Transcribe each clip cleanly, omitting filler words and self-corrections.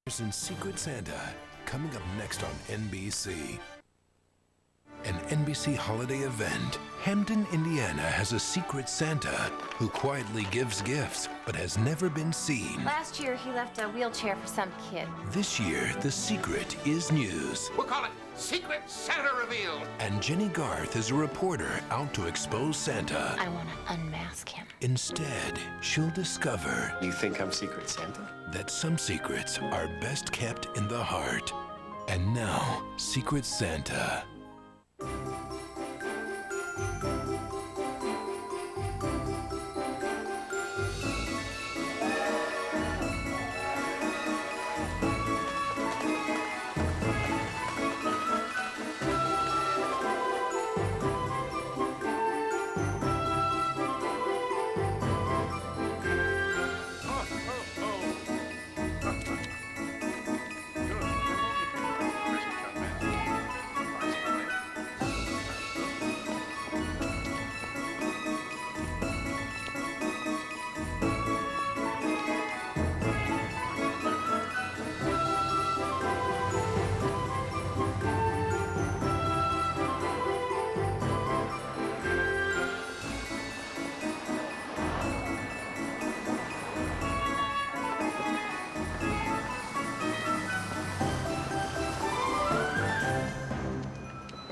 In Secret Santa, coming up next on NBC. An NBC holiday event. Hamton, Indiana has a secret Santa who quietly gives gifts but has never been seen. Last year, he left a wheelchair for some kid. This year, the secret is news. We'll call it Secret Santa Revealed. And Jenny Garth is a reporter out to expose Santa. I want to unmask him. Instead, she'll discover You think I'm Secret Santa? that some secrets are best kept in the heart. And now, Secret Santa.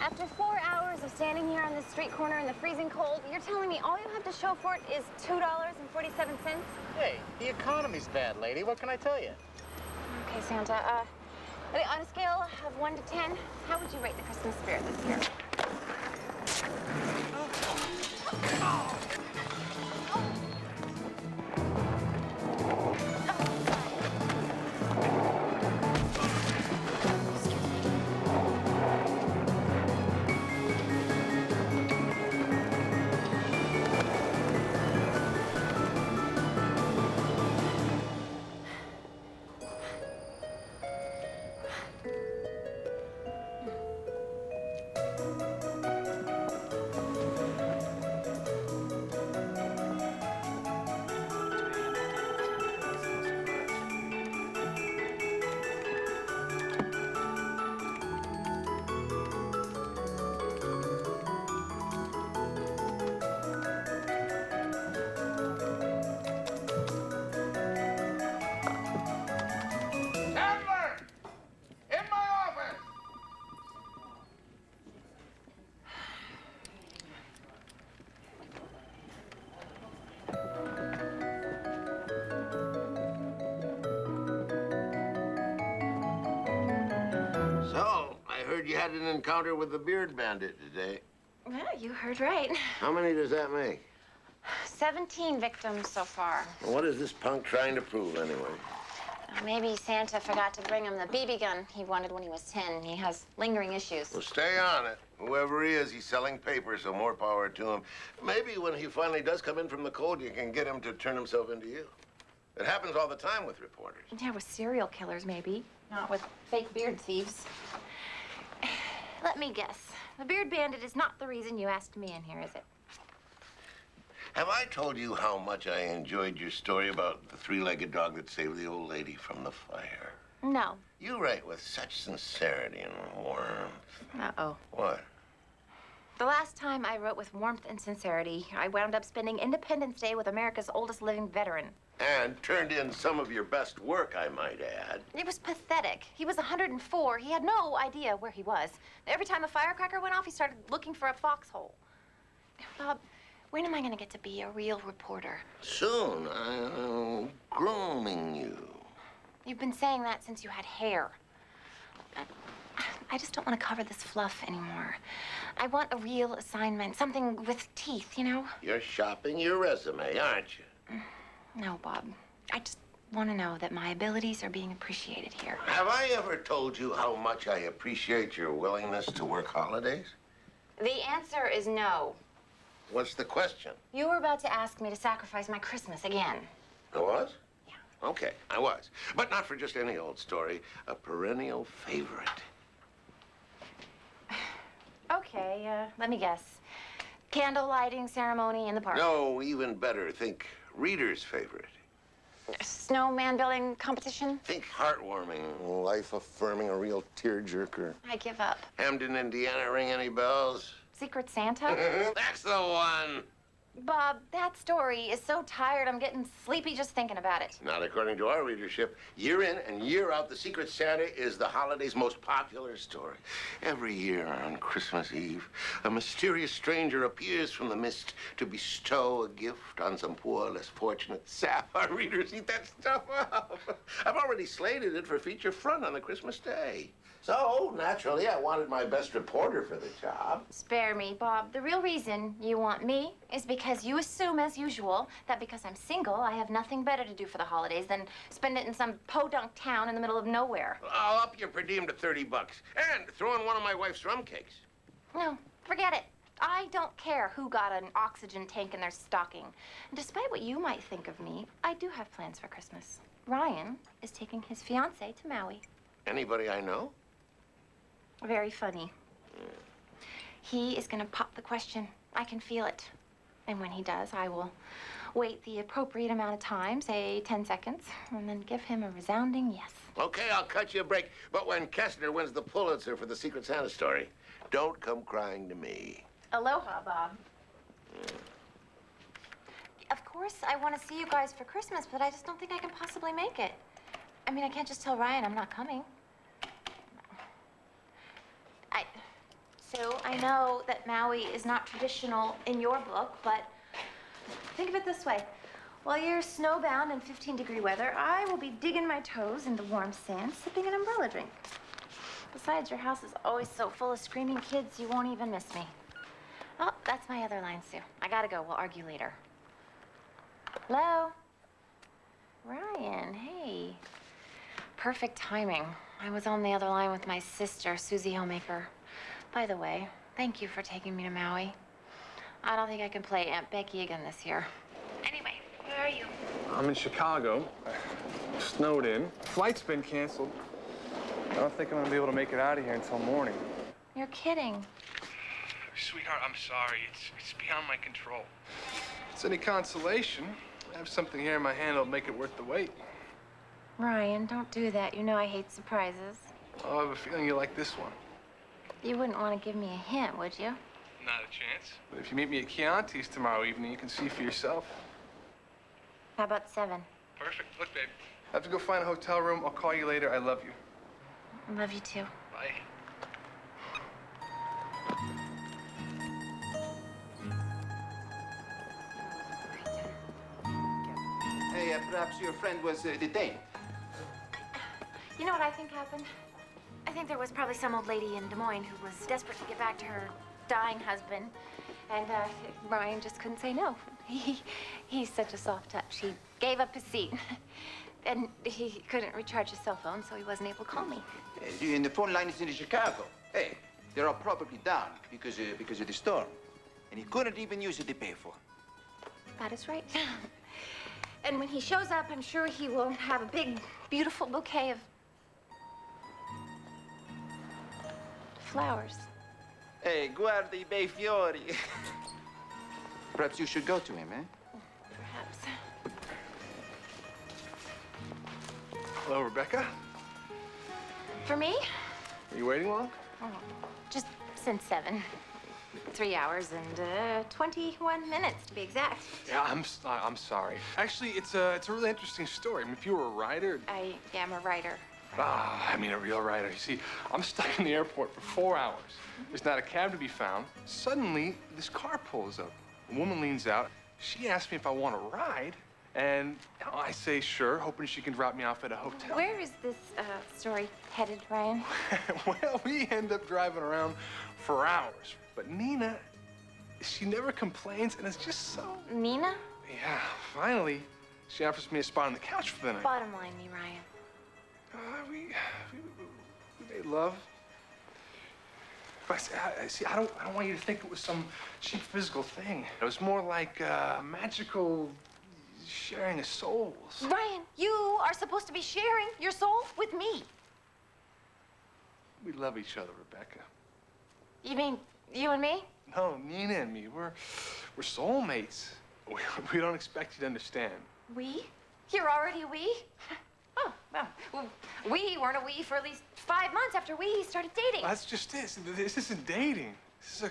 After 4 hours of standing here on this street corner in the freezing cold, you're telling me all you have to show for it is $2.47? Hey, the economy's bad, lady. What can I tell you? Okay, Santa, on a scale of 1 to 10, how would you rate the Christmas spirit this year? Chandler! In my office! So, I heard you had an encounter with the Beard Bandit today. Well, you heard right. How many does that make? 17 victims so far. What is this punk trying to prove, anyway? Maybe Santa forgot to bring him the BB gun he wanted when he was 10. He has lingering issues. Well, stay on it. Whoever he is, he's selling paper, so more power to him. Maybe when he finally does come in from the cold, you can get him to turn himself into you. It happens all the time with reporters. Yeah, with serial killers, maybe. Not with fake beard thieves. Let me guess. The Beard Bandit is not the reason you asked me in here, is it? Have I told you how much I enjoyed your story about the three-legged dog that saved the old lady from the fire? No. You write with such sincerity and warmth. Uh-oh. What? The last time I wrote with warmth and sincerity, I wound up spending Independence Day with America's oldest living veteran. And turned in some of your best work, I might add. It was pathetic. He was 104. He had no idea where he was. Every time a firecracker went off, he started looking for a foxhole. Bob, when am I going to get to be a real reporter? Soon, I'm grooming you. You've been saying that since you had hair. I just don't want to cover this fluff anymore. I want a real assignment, something with teeth, you know? You're shopping your resume, aren't you? No, Bob. I just want to know that my abilities are being appreciated here. Have I ever told you how much I appreciate your willingness to work holidays? The answer is no. What's the question? You were about to ask me to sacrifice my Christmas again. I was? Yeah. Okay, I was. But not for just any old story. A perennial favorite. Okay, let me guess. Candle lighting ceremony in the park. No, even better. Think reader's favorite. Snowman building competition? Think heartwarming, life-affirming, a real tearjerker. I give up. Hamton, Indiana, ring any bells? Secret Santa? That's the one. Bob, that story is so tired I'm getting sleepy just thinking about it. Not according to our readership. Year in and year out, the Secret Santa is the holiday's most popular story. Every year on Christmas Eve, a mysterious stranger appears from the mist to bestow a gift on some poor, less fortunate sap. Our readers eat that stuff up. I've already slated it for feature front on the Christmas day. So, naturally, I wanted my best reporter for the job. Spare me, Bob. The real reason you want me is because you assume, as usual, that because I'm single, I have nothing better to do for the holidays than spend it in some podunk town in the middle of nowhere. I'll up your per diem to $30 and throw in one of my wife's rum cakes. No, forget it. I don't care who got an oxygen tank in their stocking. And despite what you might think of me, I do have plans for Christmas. Ryan is taking his fiancée to Maui. Anybody I know? Very funny. He is gonna pop the question. I can feel it. And when he does, I will wait the appropriate amount of time, say 10 seconds, and then give him a resounding yes. Okay, I'll cut you a break. But when Kessner wins the Pulitzer for the Secret Santa story, don't come crying to me. Aloha, Bob. Of course, I want to see you guys for Christmas, but I just don't think I can possibly make it. I mean, I can't just tell Ryan I'm not coming. So I know that Maui is not traditional in your book, but think of it this way. While you're snowbound in 15-degree weather, I will be digging my toes into warm sand, sipping an umbrella drink. Besides, your house is always so full of screaming kids, you won't even miss me. Oh, that's my other line, Sue. I gotta go. We'll argue later. Hello? Ryan, hey. Perfect timing. I was on the other line with my sister, Susie Homemaker. By the way, thank you for taking me to Maui. I don't think I can play Aunt Becky again this year. Anyway, where are you? I'm in Chicago. Snowed in. Flight's been canceled. I don't think I'm gonna be able to make it out of here until morning. You're kidding. Sweetheart, I'm sorry. It's beyond my control. If it's any consolation, I have something here in my hand that'll make it worth the wait. Ryan, don't do that. You know I hate surprises. I have a feeling you like this one. You wouldn't want to give me a hint, would you? Not a chance. But if you meet me at Chianti's tomorrow evening, you can see for yourself. How about 7? Perfect. Look, babe. I have to go find a hotel room. I'll call you later. I love you. I love you too. Bye. Hey, perhaps your friend was detained. You know what I think happened? I think there was probably some old lady in Des Moines who was desperate to get back to her dying husband. And Ryan just couldn't say no. He's such a soft touch. He gave up his seat. And he couldn't recharge his cell phone, so he wasn't able to call me. And the phone line is in Chicago. Hey, they're all probably down because of the storm. And he couldn't even use it to pay for. That is right. And when he shows up, I'm sure he will have a big, beautiful bouquet of flowers. Hey, guarda I bei fiori. Perhaps you should go to him, eh? Perhaps. Hello, Rebecca. For me? Are you waiting long? Oh, just since 7. 3 hours and 21 minutes, to be exact. Yeah, I'm sorry. Actually, it's a really interesting story. I mean, if you were a writer. I am a writer. I mean a real writer. You see, I'm stuck in the airport for 4 hours. There's not a cab to be found. Suddenly, this car pulls up. A woman leans out. She asks me if I want to ride, and I say sure, hoping she can drop me off at a hotel. Where is this story headed, Ryan? Well, we end up driving around for hours. But Nina, she never complains, and it's just so... Nina? Yeah, finally, she offers me a spot on the couch for the night. Bottom line me, Ryan. We made love. But I don't want you to think it was some cheap physical thing. It was more like a magical sharing of souls. Ryan, you are supposed to be sharing your soul with me. We love each other, Rebecca. You mean you and me? No, Nina and me, we're soulmates. We don't expect you to understand. We? You're already a we? Oh, well, we weren't a we for at least 5 months after we started dating. That's just it. This isn't dating. This is a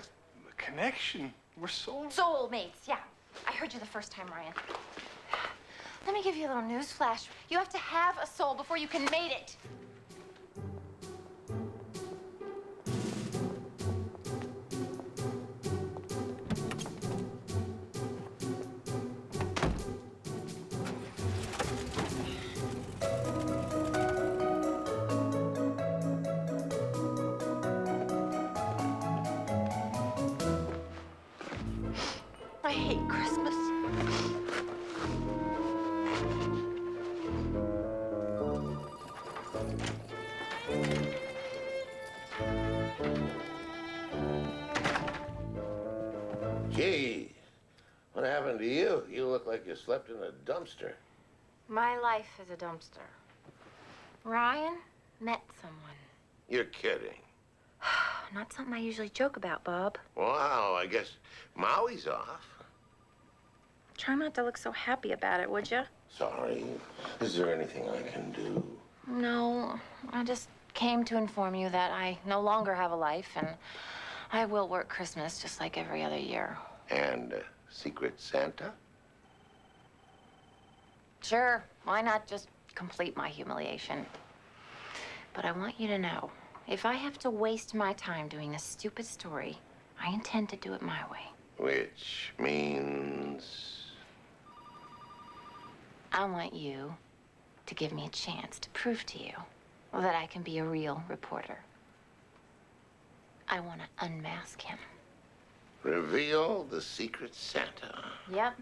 connection. We're Soulmates, yeah. I heard you the first time, Ryan. Let me give you a little news flash. You have to have a soul before you can mate it. I hate Christmas. Gee, what happened to you? You look like you slept in a dumpster. My life is a dumpster. Ryan met someone. You're kidding. Not something I usually joke about, Bob. Wow, I guess Maui's off. Try not to look so happy about it, would you? Sorry. Is there anything I can do? No, I just came to inform you that I no longer have a life, and I will work Christmas just like every other year. And Secret Santa? Sure, why not just complete my humiliation? But I want you to know, if I have to waste my time doing a stupid story, I intend to do it my way. Which means... I want you to give me a chance to prove to you that I can be a real reporter. I want to unmask him. Reveal the Secret Santa. Yep.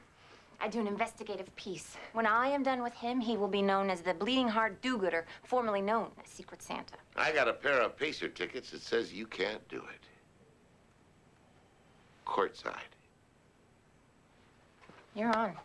I do an investigative piece. When I am done with him, he will be known as the Bleeding Heart Do-Gooder, formerly known as Secret Santa. I got a pair of Pacer tickets that says you can't do it. Courtside. You're on.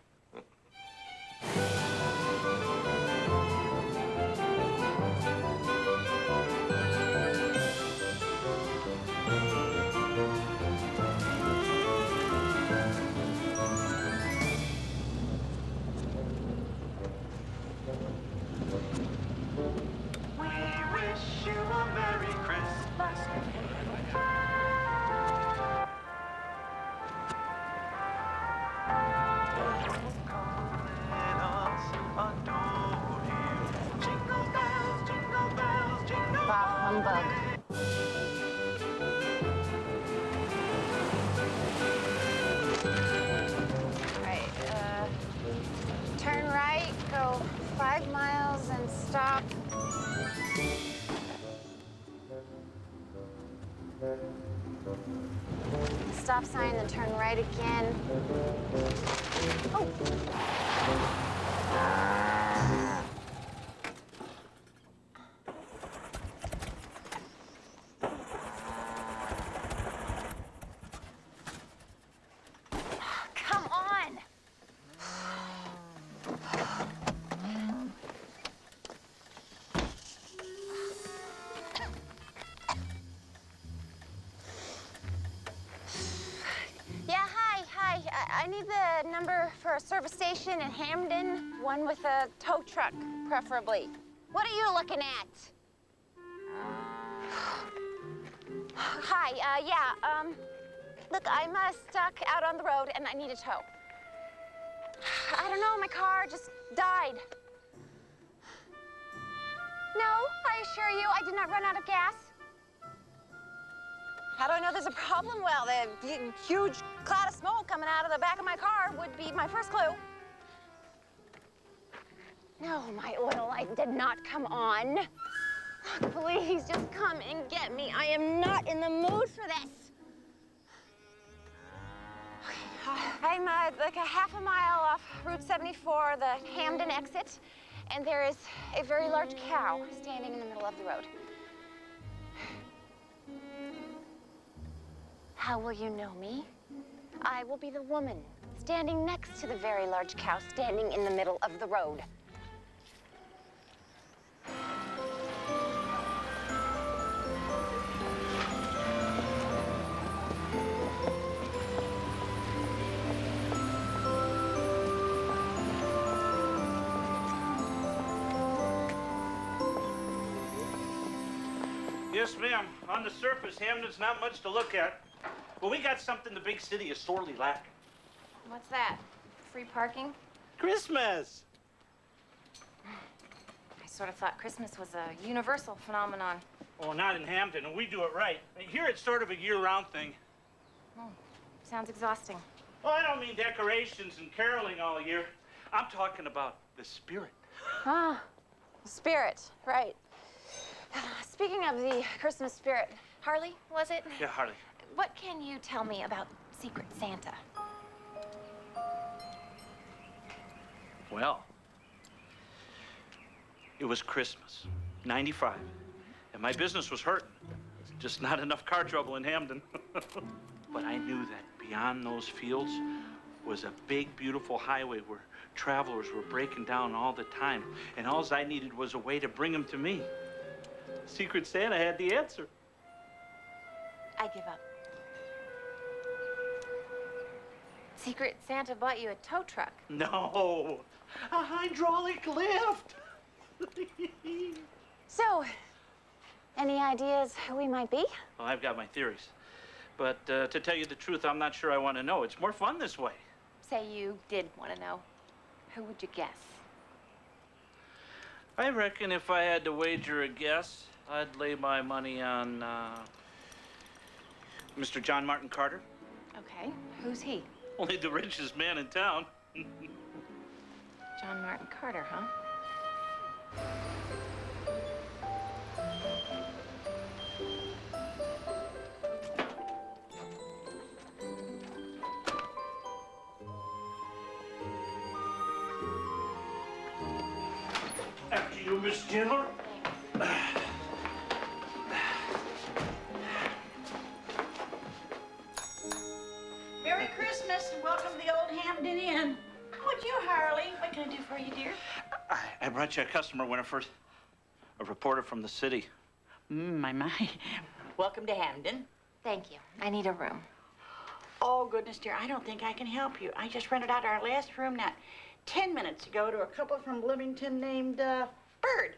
Humbug. All right, turn right, go 5 miles and stop. Stop sign, then turn right again. Oh. Come on. Yeah, hi. I need the number for a service station in Hamton, one with a tow truck, preferably. What are you looking at? Hi, look, I'm stuck out on the road and I need a tow. I don't know, my car just died. No, I assure you, I did not run out of gas. How do I know there's a problem? Well, the huge cloud of smoke coming out of the back of my car would be my first clue. No, my oil light did not come on. Please, just come and get me. I am not in the mood for this. I'm like a half a mile off Route 74, the Hamton exit, and there is a very large cow standing in the middle of the road. How will you know me? I will be the woman standing next to the very large cow standing in the middle of the road. Yes, ma'am. On the surface, Hamton's not much to look at. But we got something the big city is sorely lacking. What's that? Free parking? Christmas! I sort of thought Christmas was a universal phenomenon. Oh, not in Hamton, and we do it right. Here it's sort of a year-round thing. Oh, sounds exhausting. Well, I don't mean decorations and caroling all year. I'm talking about the spirit. Ah, the spirit, right. Speaking of the Christmas spirit, Harley, was it? Yeah, Harley. What can you tell me about Secret Santa? Well, it was Christmas, '95, and my business was hurting. Just not enough car trouble in Hamton. But I knew that beyond those fields was a big, beautiful highway where travelers were breaking down all the time, and all I needed was a way to bring them to me. Secret Santa had the answer. I give up. Secret Santa bought you a tow truck. No, a hydraulic lift. So, any ideas who we might be? Well, I've got my theories. But to tell you the truth, I'm not sure I want to know. It's more fun this way. Say you did want to know. Who would you guess? I reckon if I had to wager a guess, I'd lay my money on Mr. John Martin Carter. Okay, who's he? Only the richest man in town. John Martin Carter, huh? After you, Miss Chandler. Merry Christmas and welcome to the old Hamton Inn. Would you, Harley? What can I do for you, dear? I brought you a customer, Winifred. A reporter from the city. My. Welcome to Hamton. Thank you. I need a room. Oh, goodness, dear, I don't think I can help you. I just rented out our last room not 10 minutes ago to a couple from Bloomington named Bird.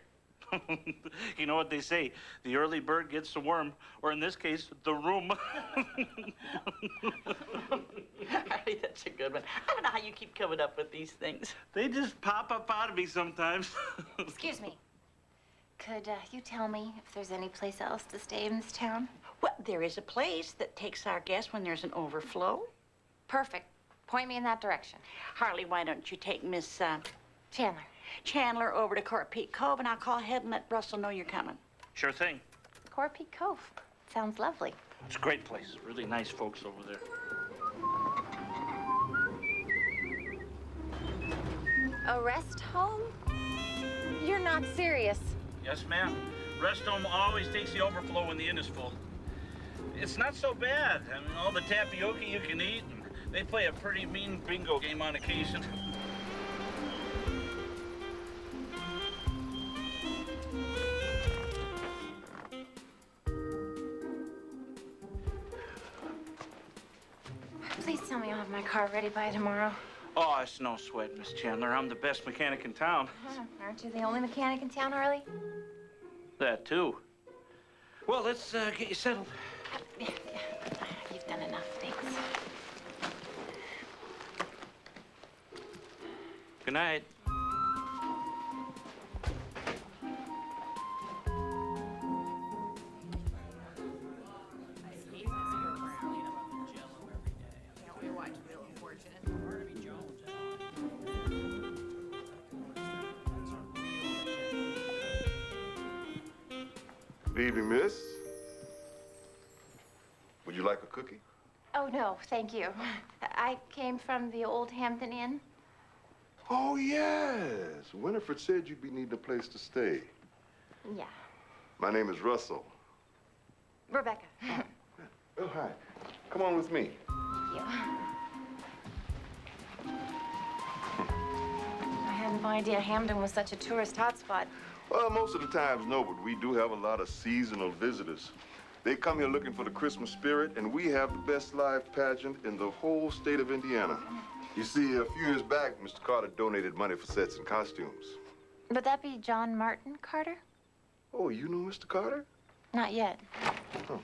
You know what they say, the early bird gets the worm, or in this case, the room. Harley, that's a good one. I don't know how you keep coming up with these things. They just pop up out of me sometimes. Excuse me. Could you tell me if there's any place else to stay in this town? Well, there is a place that takes our guests when there's an overflow. Perfect. Point me in that direction. Harley, why don't you take Miss Chandler. Chandler over to Court Peak Cove, and I'll call ahead and let Russell know you're coming. Sure thing. Court Peak Cove. Sounds lovely. It's a great place. Really nice folks over there. A rest home? You're not serious. Yes, ma'am. Rest home always takes the overflow when the inn is full. It's not so bad. I mean, all the tapioca you can eat, and they play a pretty mean bingo game on occasion. Please tell me I'll have my car ready by tomorrow. Oh, it's no sweat, Miss Chandler. I'm the best mechanic in town. Aren't you the only mechanic in town, Harley? That, too. Well, let's get you settled. Yeah. You've done enough, thanks. Good night. Good evening, miss. Would you like a cookie? Oh, no, thank you. I came from the old Hamton Inn. Oh, yes. Winifred said you'd be needing a place to stay. Yeah. My name is Russell. Rebecca. Oh, hi. Come on with me. Thank you. I had no idea Hamton was such a tourist hotspot. Well, most of the times, no, but we do have a lot of seasonal visitors. They come here looking for the Christmas spirit, and we have the best live pageant in the whole state of Indiana. You see, a few years back, Mr. Carter donated money for sets and costumes. Would that be John Martin Carter? Oh, you know Mr. Carter? Not yet. Oh.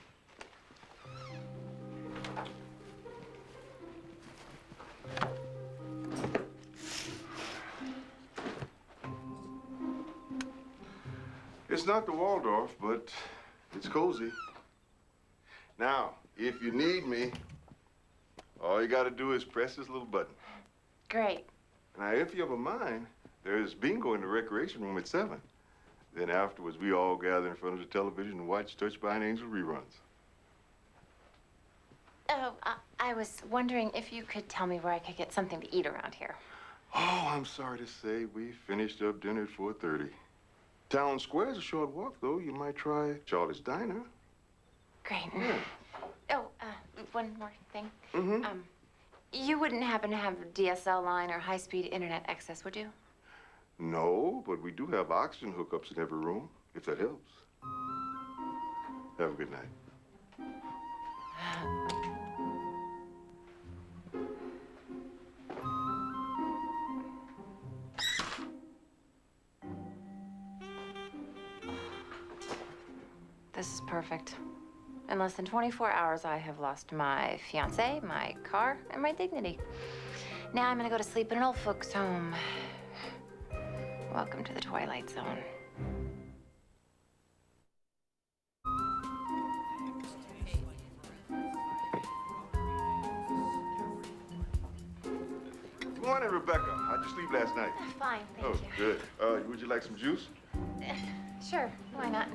It's not the Waldorf, but it's cozy. Now, if you need me, all you gotta do is press this little button. Great. Now, if you have a mind, there's bingo in the recreation room at 7. Then afterwards, we all gather in front of the television and watch Touched by an Angel reruns. Oh, I was wondering if you could tell me where I could get something to eat around here. Oh, I'm sorry to say, we finished up dinner at 4:30. Town Square's a short walk, though. You might try Charlie's Diner. Great. Yeah. Oh, one more thing. Mm-hmm. You wouldn't happen to have a DSL line or high-speed internet access, would you? No, but we do have oxygen hookups in every room, if that helps. Have a good night. This is perfect. In less than 24 hours, I have lost my fiance, my car, and my dignity. Now I'm gonna go to sleep in an old folks' home. Welcome to the Twilight Zone. Good morning, Rebecca. How'd you sleep last night? Fine, thank Oh, you. good. Would you like some juice? Sure, why not?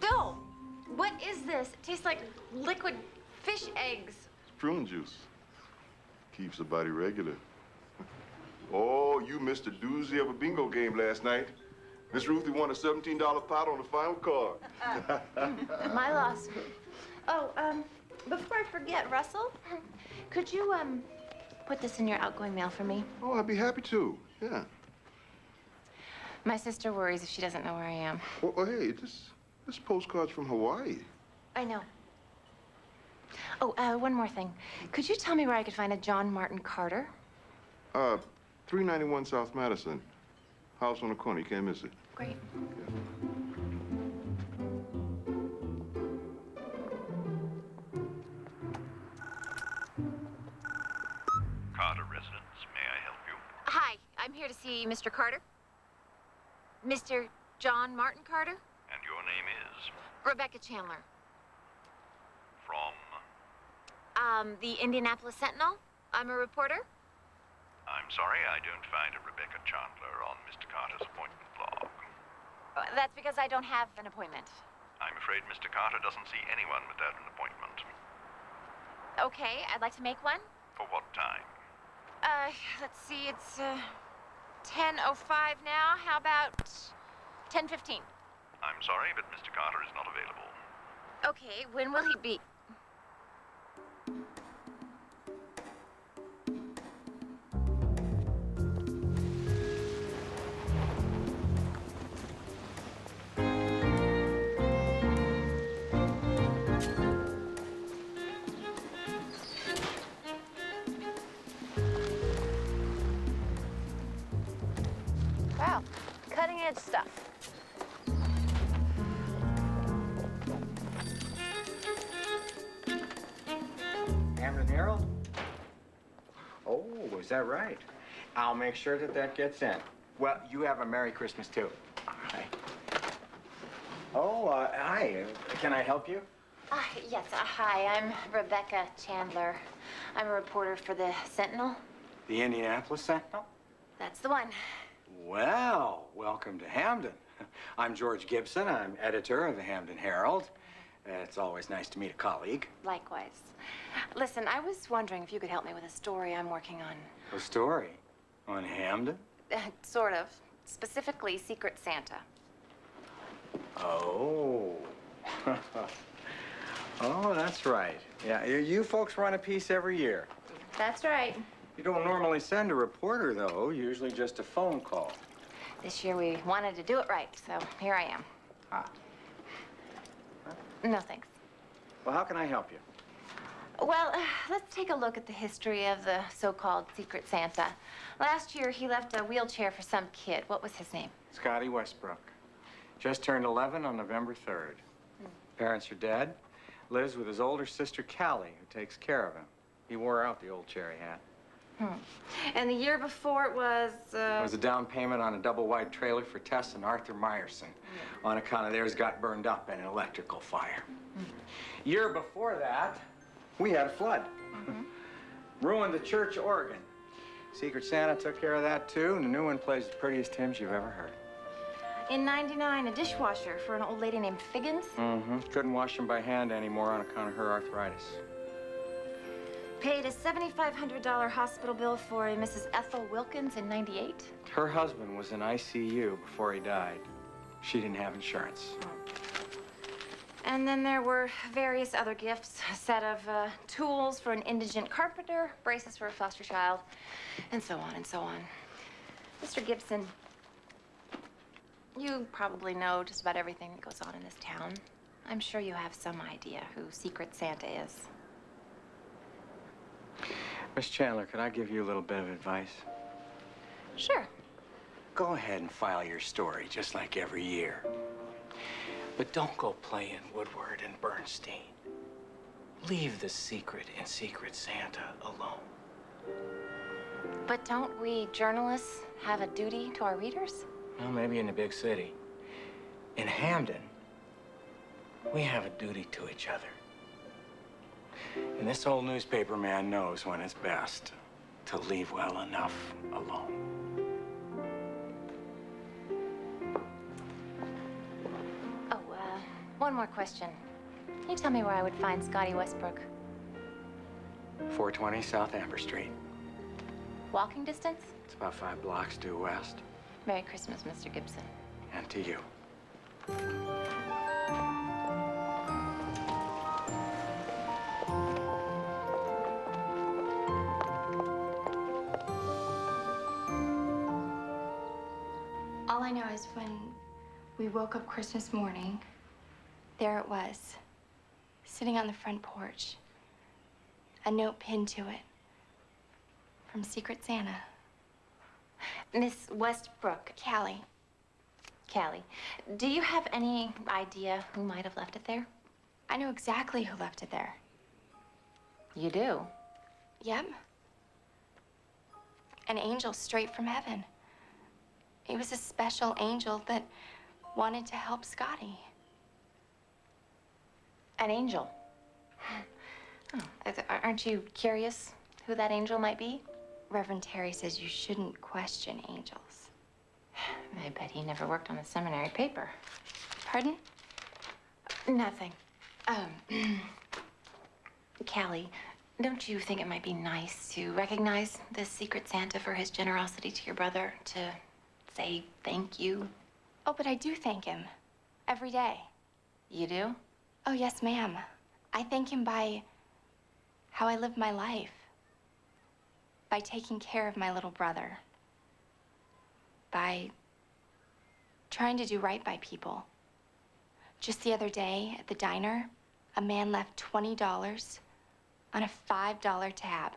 Go! What is this? It tastes like liquid fish eggs. It's prune juice. Keeps the body regular. Oh, you missed a doozy of a bingo game last night. Miss Ruthie won a $17 pot on the final card. My loss. Oh, before I forget, Russell, could you, put this in your outgoing mail for me? Oh, I'd be happy to. Yeah. My sister worries if she doesn't know where I am. Oh, hey, this postcard's from Hawaii. I know. Oh, one more thing. Could you tell me where I could find a John Martin Carter? 391 South Madison. House on the corner. You can't miss it. Great. Carter residence. May I help you? Hi, I'm here to see Mr. Carter. Mr. John Martin Carter? And your name is? Rebecca Chandler. From? The Indianapolis Sentinel. I'm a reporter. I'm sorry, I don't find a Rebecca Chandler on Mr. Carter's appointment log. That's because I don't have an appointment. I'm afraid Mr. Carter doesn't see anyone without an appointment. Okay, I'd like to make one. For what time? Let's see, it's, 10:05 now. How about 10:15? I'm sorry, but Mr. Carter is not available. Okay, when will he be? Wow, cutting-edge stuff. Hamton Herald? Oh, is that right? I'll make sure that gets in. Well, you have a Merry Christmas, too. Hi. Oh, hi. Can I help you? Yes, hi, I'm Rebecca Chandler. I'm a reporter for the Sentinel. The Indianapolis Sentinel? That's the one. Well, welcome to Hamton. I'm George Gibson. I'm editor of the Hamton Herald. It's always nice to meet a colleague. Likewise. Listen, I was wondering if you could help me with a story I'm working on. A story? On Hamton? Sort of. Specifically, Secret Santa. Oh. Oh, that's right. Yeah, you folks run a piece every year. That's right. You don't normally send a reporter, though. Usually just a phone call. This year we wanted to do it right, so here I am. Ah. No, thanks. Well, how can I help you? Well, let's take a look at the history of the so-called Secret Santa. Last year, he left a wheelchair for some kid. What was his name? Scotty Westbrook. Just turned 11 on November 3rd. Parents are dead. Lives with his older sister, Callie, who takes care of him. He wore out the old cherry hat. And the year before it was, It was a down payment on a double-wide trailer for Tess and Arthur Meyerson on account of theirs got burned up in an electrical fire. Year before that, we had a flood. Ruined the church organ. Secret Santa took care of that, too, and the new one plays the prettiest hymns you've ever heard. in '99, a dishwasher for an old lady named Figgins. Couldn't wash them by hand anymore on account of her arthritis. Paid a $7,500 hospital bill for a Mrs. Ethel Wilkins in '98. Her husband was in ICU before he died. She didn't have insurance. And then there were various other gifts. A set of tools for an indigent carpenter, braces for a foster child, and so on and so on. Mr. Gibson, you probably know just about everything that goes on in this town. I'm sure you have some idea who Secret Santa is. Miss Chandler, could I give you a little bit of advice? Sure. Go ahead and file your story just like every year. But don't go playing Woodward and Bernstein. Leave the secret in Secret Santa alone. But don't we journalists have a duty to our readers? Well, maybe in the big city. In Hamden, we have a duty to each other. And this old newspaper man knows when it's best to leave well enough alone. One more question. Can you tell me where I would find Scotty Westbrook? 420 South Amber Street. Walking distance? It's about 5 blocks due west. Merry Christmas, Mr. Gibson. And to you. All I know is when we woke up Christmas morning, there it was, sitting on the front porch. A note pinned to it from Secret Santa. Miss Westbrook. Callie. Callie, do you have any idea who might have left it there? I know exactly who left it there. You do? Yep. An angel straight from heaven. It was a special angel that wanted to help Scotty. An angel? Oh, aren't you curious who that angel might be? Reverend Terry says you shouldn't question angels. I bet he never worked on a seminary paper. Pardon? Nothing. Callie, don't you think it might be nice to recognize this Secret Santa for his generosity to your brother, to say thank you? Oh, but I do thank him. Every day. You do? Oh, yes, ma'am. I thank him by how I live my life. By taking care of my little brother. By trying to do right by people. Just the other day at the diner, a man left $20 on a $5 tab.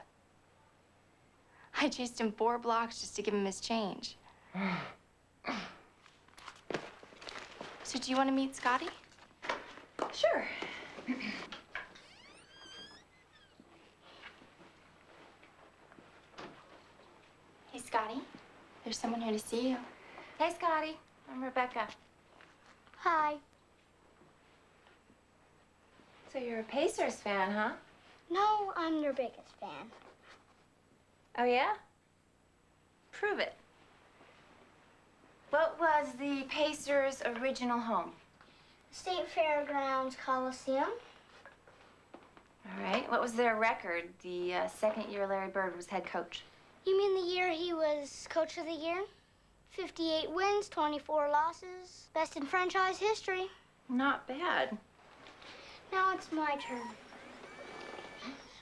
I chased him 4 blocks just to give him his change. So do you want to meet Scotty? Sure. Hey, Scotty. There's someone here to see you. Hey, Scotty. I'm Rebecca. Hi. So you're a Pacers fan, huh? No, I'm your biggest fan. Oh, yeah? Prove it. What was the Pacers' original home? State Fairgrounds Coliseum. All right. What was their record the second year Larry Bird was head coach? You mean the year he was coach of the year? 58 wins, 24 losses. Best in franchise history. Not bad. Now it's my turn.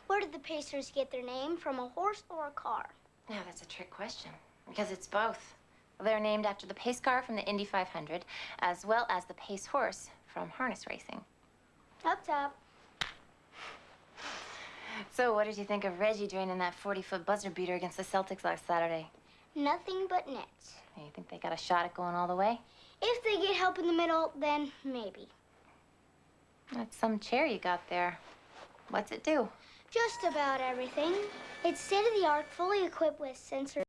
Where did the Pacers get their name? From a horse or a car? Now, that's a trick question, because it's both. They're named after the pace car from the Indy 500, as well as the pace horse from harness racing. Up top. So what did you think of Reggie draining that 40-foot buzzer beater against the Celtics last Saturday? Nothing but nets. You think they got a shot at going all the way? If they get help in the middle, then maybe. That's some chair you got there. What's it do? Just about everything. It's state-of-the-art, fully equipped with sensors.